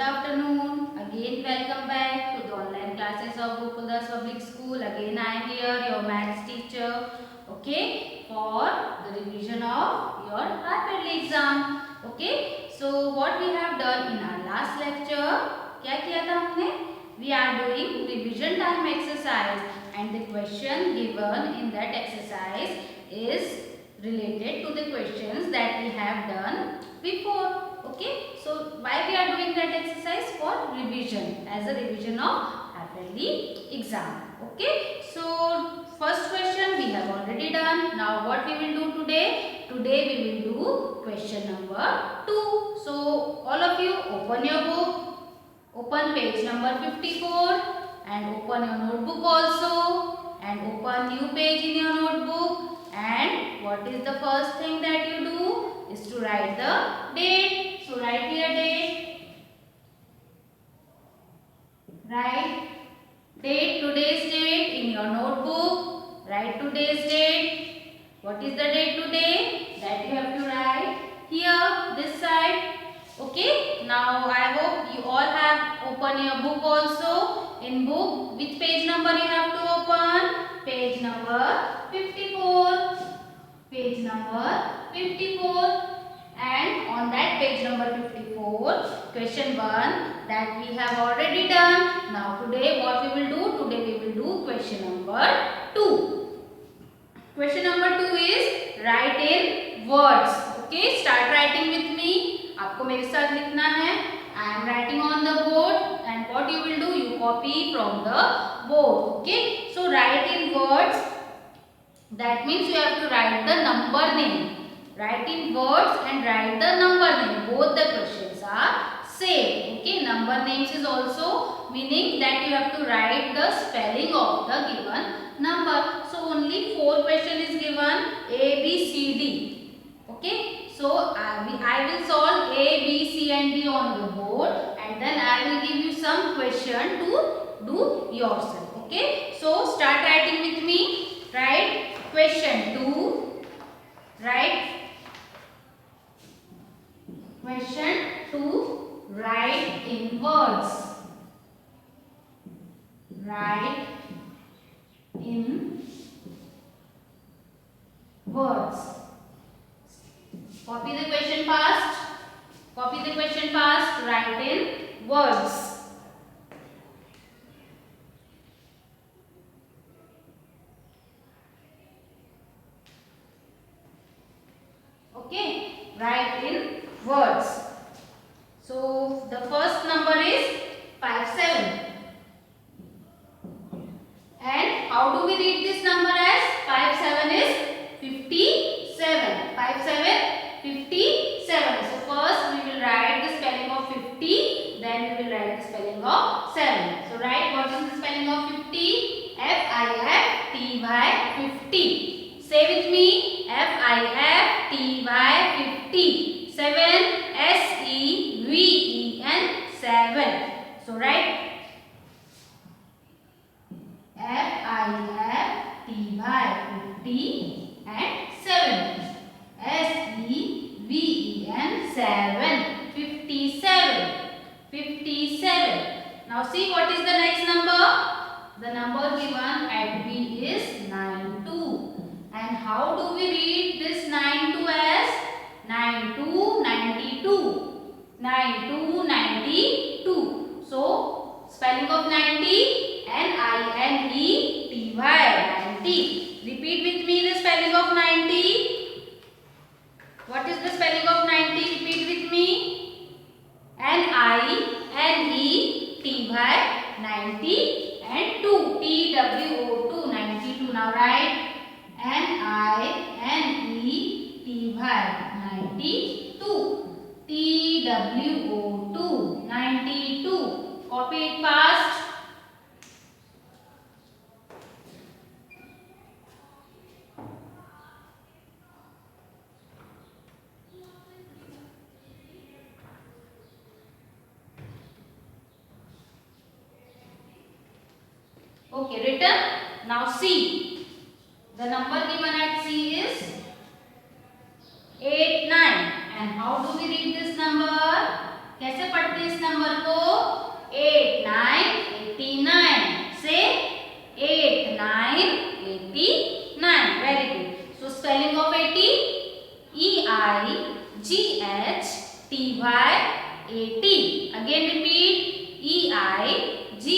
afternoon. Again, welcome back to the online classes of Gokuldas Public School. Again, I am here, your maths teacher. Okay, for the revision of your half-yearly exam. Okay, so what we have done in our last lecture, क्या किया था हमने? We are doing revision time exercise, and the question given in that exercise is related to the questions that we have done before. Okay, so why we are doing that exercise? For revision, as a revision of half-yearly exam. Okay, so first question we have already done. Now what we will do today? Today we will do question number 2. So all of you open your book, open page number 54 and open your notebook also, and open new page in your notebook. And what is the first thing that you do is to write the date. So write here date. Write date, today's date in your notebook. Write today's date. What is the date today? That you have to write here, this side. Okay. Now I hope you all have opened your book also. In book, which page number you have to open? Page number 54. Page number 54. And on that page number 54, question 1 that we have already done. Now today what we will do? Today we will do question number 2. Question number 2 is write in words. Okay, start writing with me. आपको मेरे साथ लिखना है. I am writing on the board, and what you will do? You copy from the board. Okay, so write in words. That means you have to write the number name. Write in words and write the number name. Both the questions are same. Okay, number names is also meaning that you have to write the spelling of the given number. So only 4 question is given, A, B, C, D. Okay, so I will solve A, B, C and D on the board, and then I will give you some question to do yourself. Okay, so start writing with me. Write question 2. Write question 2. Write in words. Write in words. Copy the question fast. Copy the question fast. Write in words. Okay, write in words. So the first number is 57. And how do we read this number as? 57 is 57. 57, 57. So first we will write the spelling of 50. Then we will write the spelling of 7. So write what is the spelling of 50? F-I-F-T-Y 50. Say with me. F-I-F-T-Y 50. 7 S-E-V-E-N 7. So write F-I-F-T-Y 50 and 7. S-E-V-E-N 7. 57. 57. Now see what is the next number? The number given at B is 92. And how do we read this 92 as? 92, 92. 92, 92. So spelling of 90, N-I-N-E-T-Y 90. Repeat with me the spelling of 90. What is the spelling of 90? Repeat with me. N-I-N-E-T-Y 90 and 2. T-W-O 2 92. Now write N-I-N-E-T-Y 92. T-W-O 92. Copy it fast. Okay, written. Now C. The number given at C is 8, 9. And how do we read this number? कैसे पढ़ते हैं इस number को? 8 9 89 से 8 9 89. Very good. So spelling of 80, EIGHTY 80. Again repeat, EIGHTY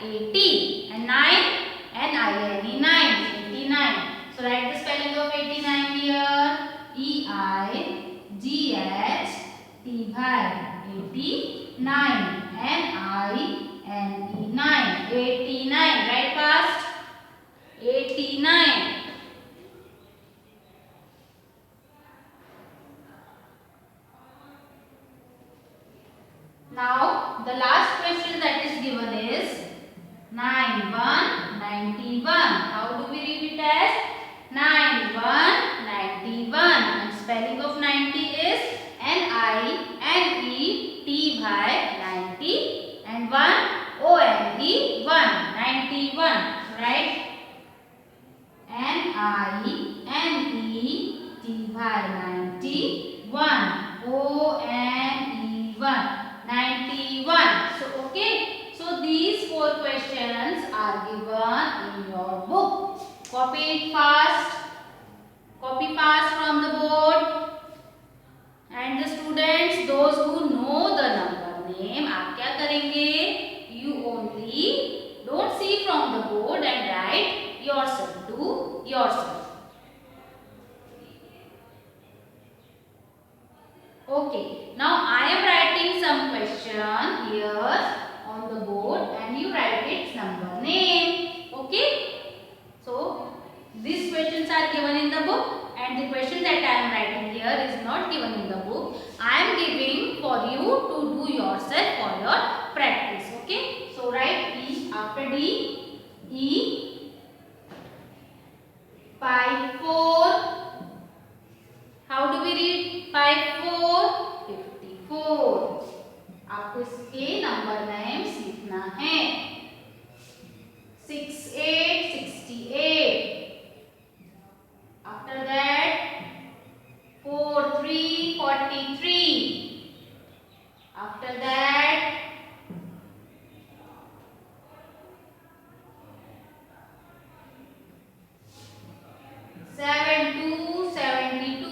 80. And 9, NINE 9, 89. So write the spelling of 89 here. EIGHTY 89. NINE 9. 89. Write fast. 89. Now the last question that is given is 91. How do we read it as? 91. And spelling of 90 is NINET 90 and 1 ONE 1. 91. Right? NINET 91. ONE 1. 91. So okay. So these 4 questions are given in your book. Copy it fast. Copy fast from the board. And the students, those who know the number name, आप क्या करेंगे? You only don't see from the board and write yourself. Do yourself. Okay. Now I am writing some question here on the board and you write its number name. Okay. So these questions are given in the book and the question that I am writing here is not given in the book. I am giving for you to do yourself for your practice. Okay. So write E after D. E 54. How do we read 54? 54. आपको इसके number names लिखना है. 68 68. After that 43 43. After that 72 72.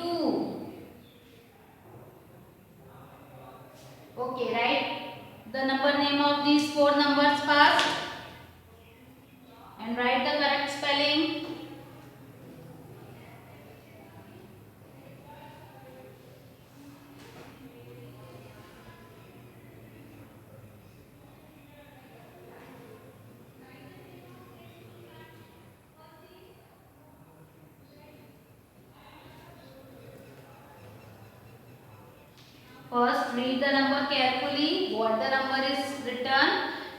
Okay, write the number name of these 4 numbers first and write the correct spelling. First read the number carefully, what the number is written,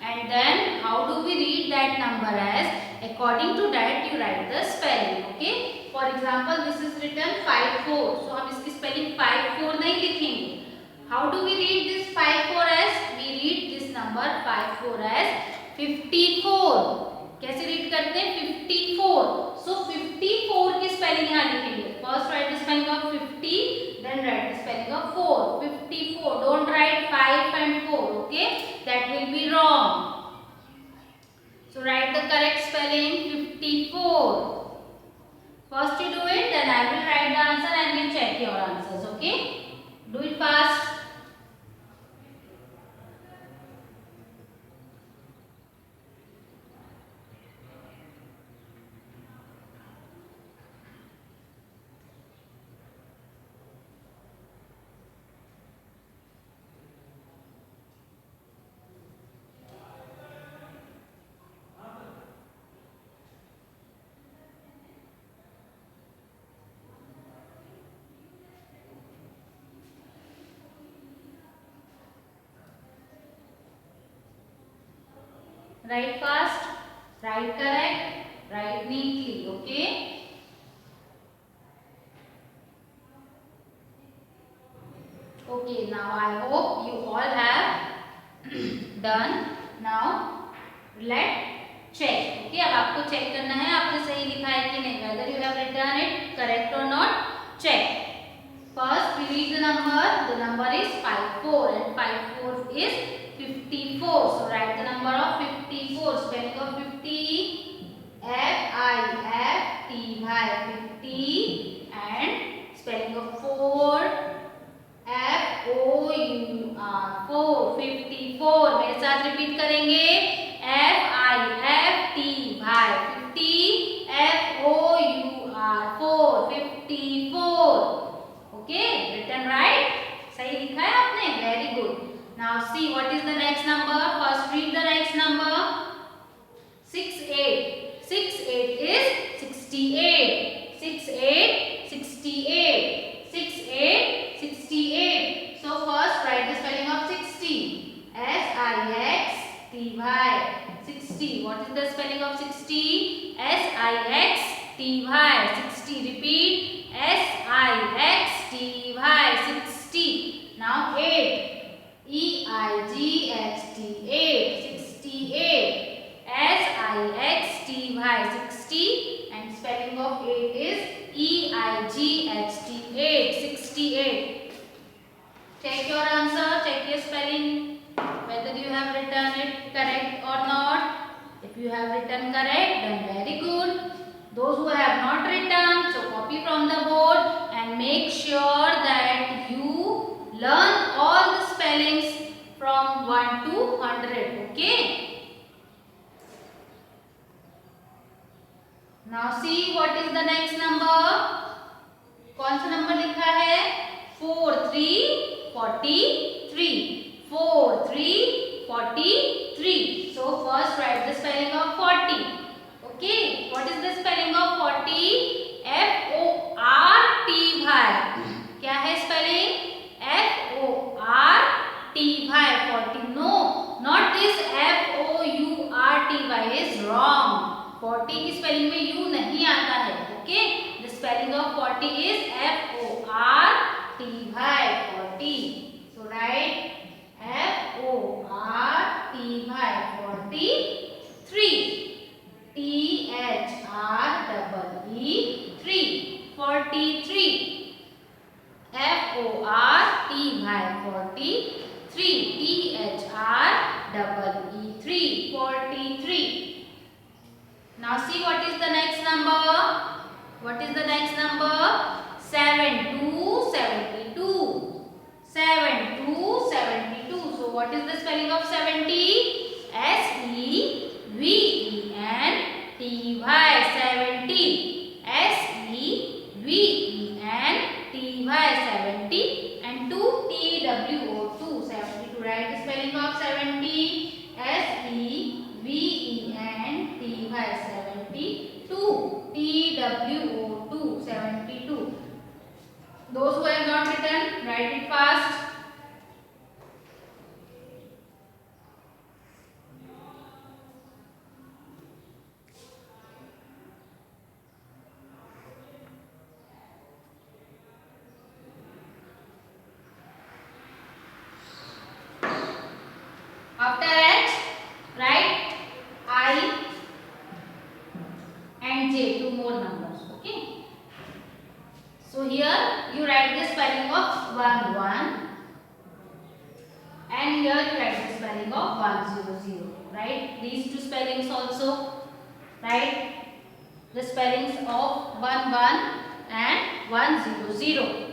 and then how do we read that number as? According to that you write the spelling. Okay. For example, this is written 54. So हम इसकी spelling 54 नहीं लिखेंगे. How do we read this 54 as? We read this number 54 as 54. कैसे read करते हैं? 54. So 54 की spelling यहाँ लिखेंगे. First write the spelling of 50. Then write the spelling of 4. 54. Don't write 5 and 4. Okay? That will be wrong. So write the correct spelling 54. First you do it, then I will write the answer and we'll check your answers. Okay? Do it fast. Write fast, write correct, write neatly. Okay? Okay, now I hope you all have done. Now let check. Okay, अब आपको check करना है आपने सही लिखा है कि नहीं. Whether you have written it correct or not, check. First we read the number is 54 and 54 is 54. So write the number of 54. Spelling of 50, F-I-F-T-Y, 50, and spelling of 4, F-O-U-R, 4, 54. मेरे साथ रिपीट करेंगे, F-I-F-T-Y, 50, F-O-U-R, 4, 54. Okay, written right? सही लिखा है आपने? Very good. Now see what is the next number. First read the next number. 68. 68 is 68. 68, 68. 68, 68. So first write the spelling of 60. S-I-X-T-Y. 60. What is the spelling of 60? S-I-X-T-Y. 60. Repeat. S-I-X-T-Y. 60. Now 8. E-I-G-H-T-8. 68. S-I-X-T-Y. 60. And spelling of 8 is E-I-G-H-T-8. 68. Check your answer. Check your spelling. Whether you have written it correct or not. If you have written correct, then very good. Those who have not written, so copy from the board and make sure that you learn all the spellings from 1 to 100. Okay. Now see what is the next number. कौन सा number लिखा है? 4, 3, 43. 4, 3, 43. So first write the spelling of 40. Okay. What is the spelling of 40? F-O-R-T-Y. क्या है spelling? F-O-R-T-Y. 40. No, not this F-O-U-R-T-Y is wrong. 40 की spelling में U नहीं आता है. Okay. The spelling of 40 is F-O-R-T-Y. 40. So write F-O-R-T-Y. 43. T-H-R-E-E 43. F-O-R-T-Y. 43. T-H-R-E-E 43. Now see what is the next number. What is the next number? 72. 72. So what is the spelling of 70? S-E-V-E-N-T-Y. 70. S-E-V-E-N-T-Y. 70. And 2 T-W-O 2. 72. Write the spelling of 70. S-E-V-E-N-T-Y. 72. T-W-O 2. 72. Those who have not written, write it fast. After H, write I and J, 2 more numbers. Okay. So here you write the spelling of 1 and here you write the spelling of 100. Write these two spellings also. Write the spellings of 11 and 100.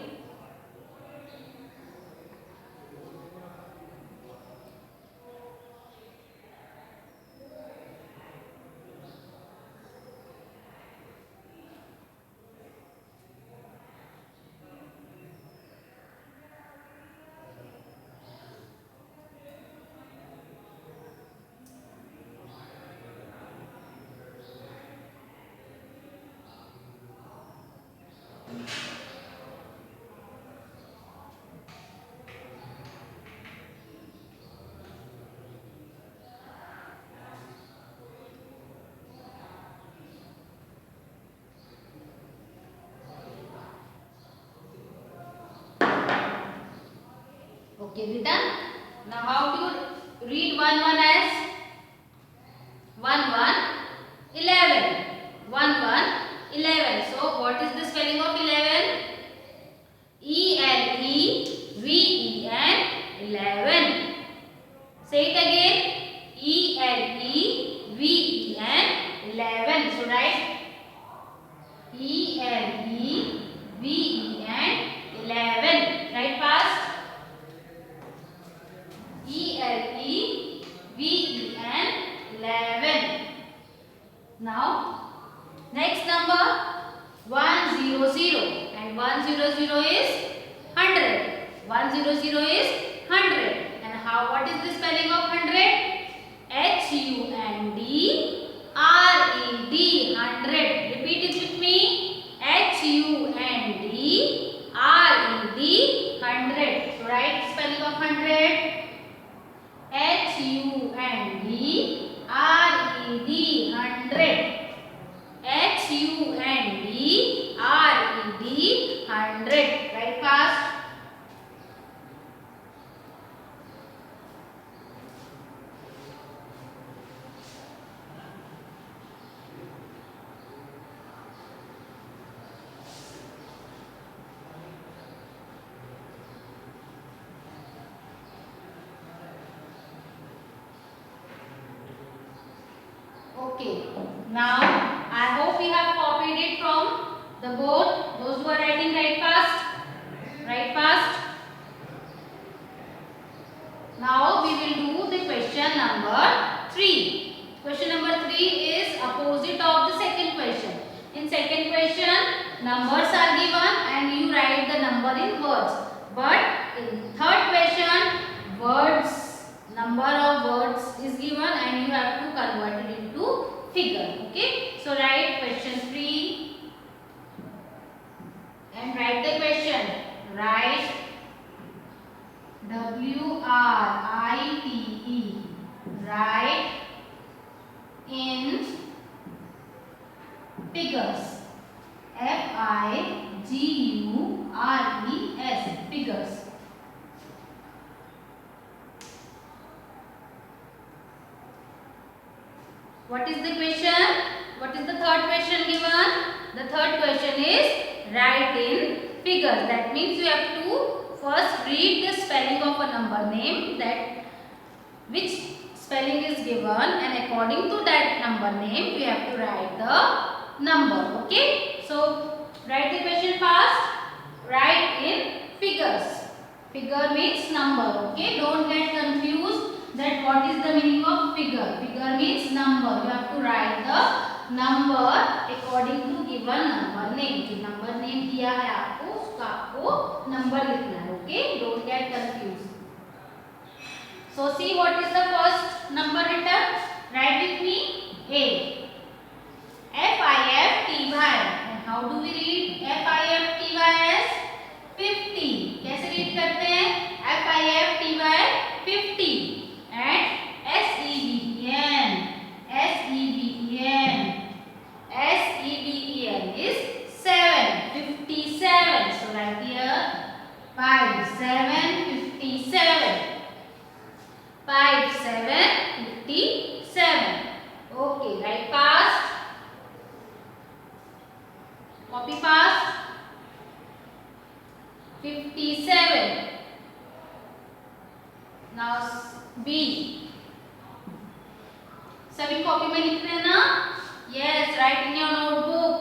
Okay, written. Now how to read 1 as 1 11. 1 11. So what is the spelling of 11? E-L-E-V-E-N 100 is 100. 100 is 100. And what is the spelling of 100? HUNDRED, 100. Repeat it with me. HUNDRED, 100. So write spelling of 100. HUNDRED, 100. HUNDRED, 100. Write fast. Okay. Now I hope we have copied it from the board. Those who are writing, write fast. Write fast. Now we will do the question number 3. Question number 3 is opposite of the second question. In second question, numbers are given and you write the number in words. But in third question, number of words is given and you have to convert it into figure. Okay. So write question 3 and write the question. Write WRITE. Write in figures. FIGURES. Figures. What is the question? What is the third question given? The third question is write in figures. That means you have to first read the spelling of a number name, that which spelling is given, and according to that number name we have to write the number. Okay. So write the question fast. Write in figures. Figure means number. Okay. Don't get confused that what is the meaning of figure. Figure means number. You have to write the number according to given number name. जो number name दिया है आपको, उसका आपको number लिखना है. Okay, don't get confused. So see what is the first number written. Write with me. A. FIFTY. And how do we read FIFTY as 50? कैसे read करते हैं? FIFTY 50. And SEBEN. SEBEN is 7. 57. So write here 5 7 57. 5 7 57. Okay, write fast. Copy fast. 57. Now B. सभी copy में लिख रहे हैं ना? Yes, write in your notebook.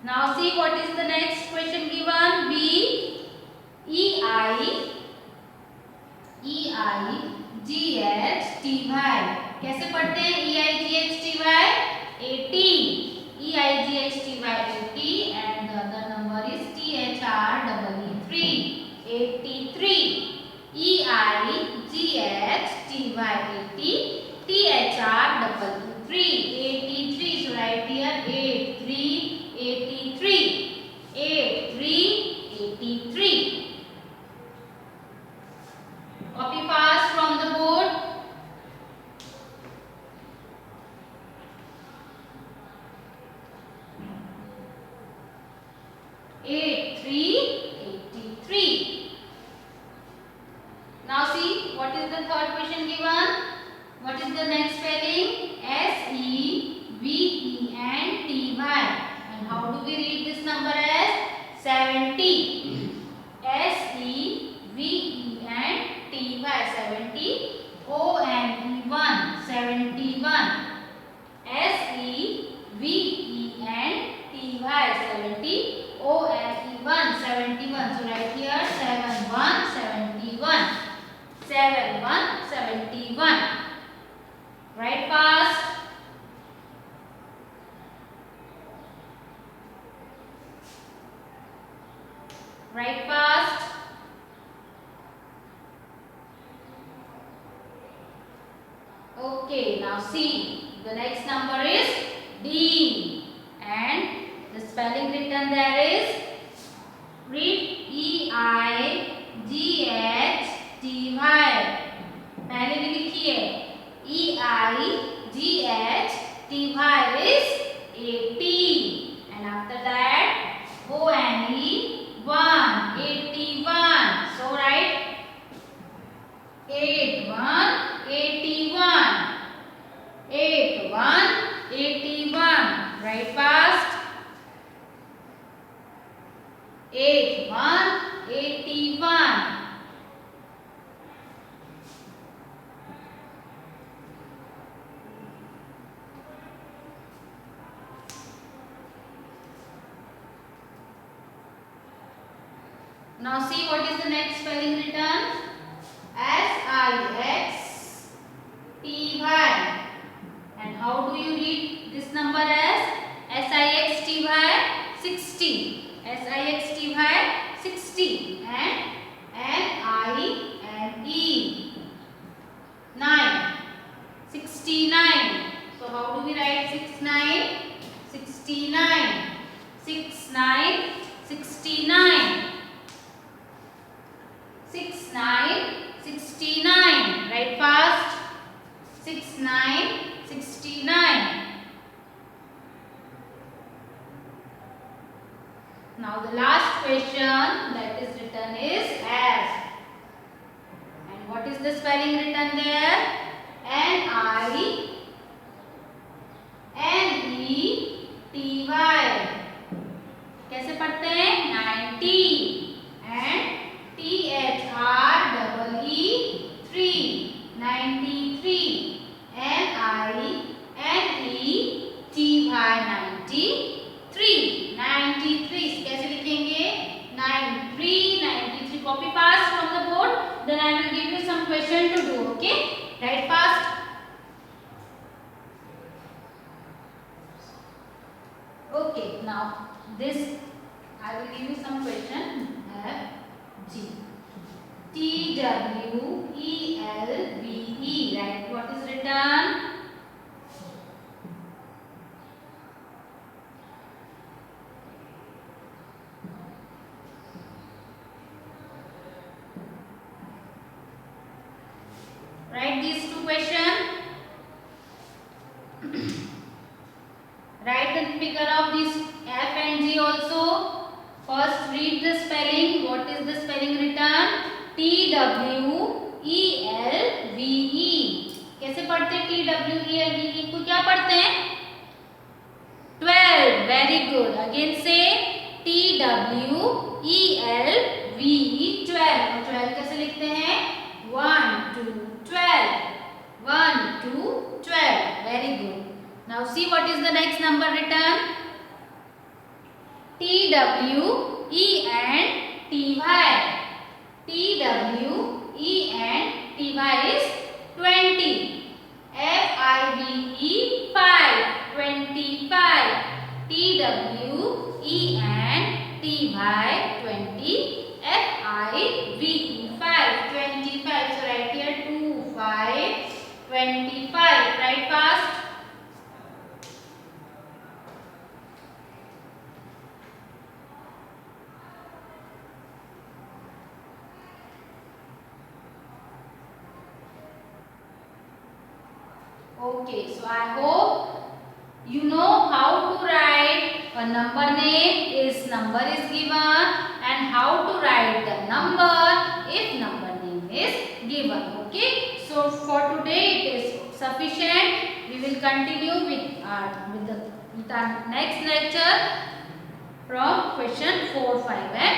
Now see what is the next question given. B. EIGHTY. कैसे पढ़ते हैं? EIGHTY 80. EIGHTY 80 and the other number is THREE 83. EIGHTY 80. THREE 83. So write here 83 83. 83 83. Copy fast from the board. Now see what is the third question given. What is the next spelling? SEVENTY. And how do we read this number as 70? SEVENTY 70. ONE 71. SEVENTY 70. ONE 71. So write here 7171. 7171. Write fast. Write fast. Okay, now see. The next number is D. And the spelling written there is, read EIGHTY. पहले भी लिखिए EIGHTY is 80. And after that ONE1, 81. So write 81, 81. Write fast. 81. Now see what is the next spelling written. SIXTY. And how do you read this number as? SIXTY 60. SIXTY 60. And NINE 9. 69. So how do we write 69? 69. 69. 69. 69. Write fast. 69. Now the last question that is written is F. And what is the spelling written there? NINETY. कैसे पढ़ते हैं? 90. And THREE 93. NINETY 93. कैसे लिखेंगे? 93. Copy fast from the board. Then I will give you some question to do. Okay? Write fast. Okay. Now this I will give you some question. F G TWELVE. Right? What is written? Write these two questions. Write the figure of this F and G also. First read the spelling. What is the spelling written? TWELVE. कैसे पढ़ते हैं TWELVE को? क्या पढ़ते हैं? 12. Very good. Again say TWELVE 12. और 12 कैसे लिखते हैं? 1 2 12. 1 2 12. Very good. Now see what is the next number written. TWENTY. TWENTY is 20. FIVE 5. 25. TWENTY 20. FIVE 5. 25. So write here 2 5 25. Write fast. Okay, so I hope you know how to write a number name is number is given and how to write the number if number name is given. Okay, so for today it is sufficient. We will continue with our next lecture from question 4, 5 and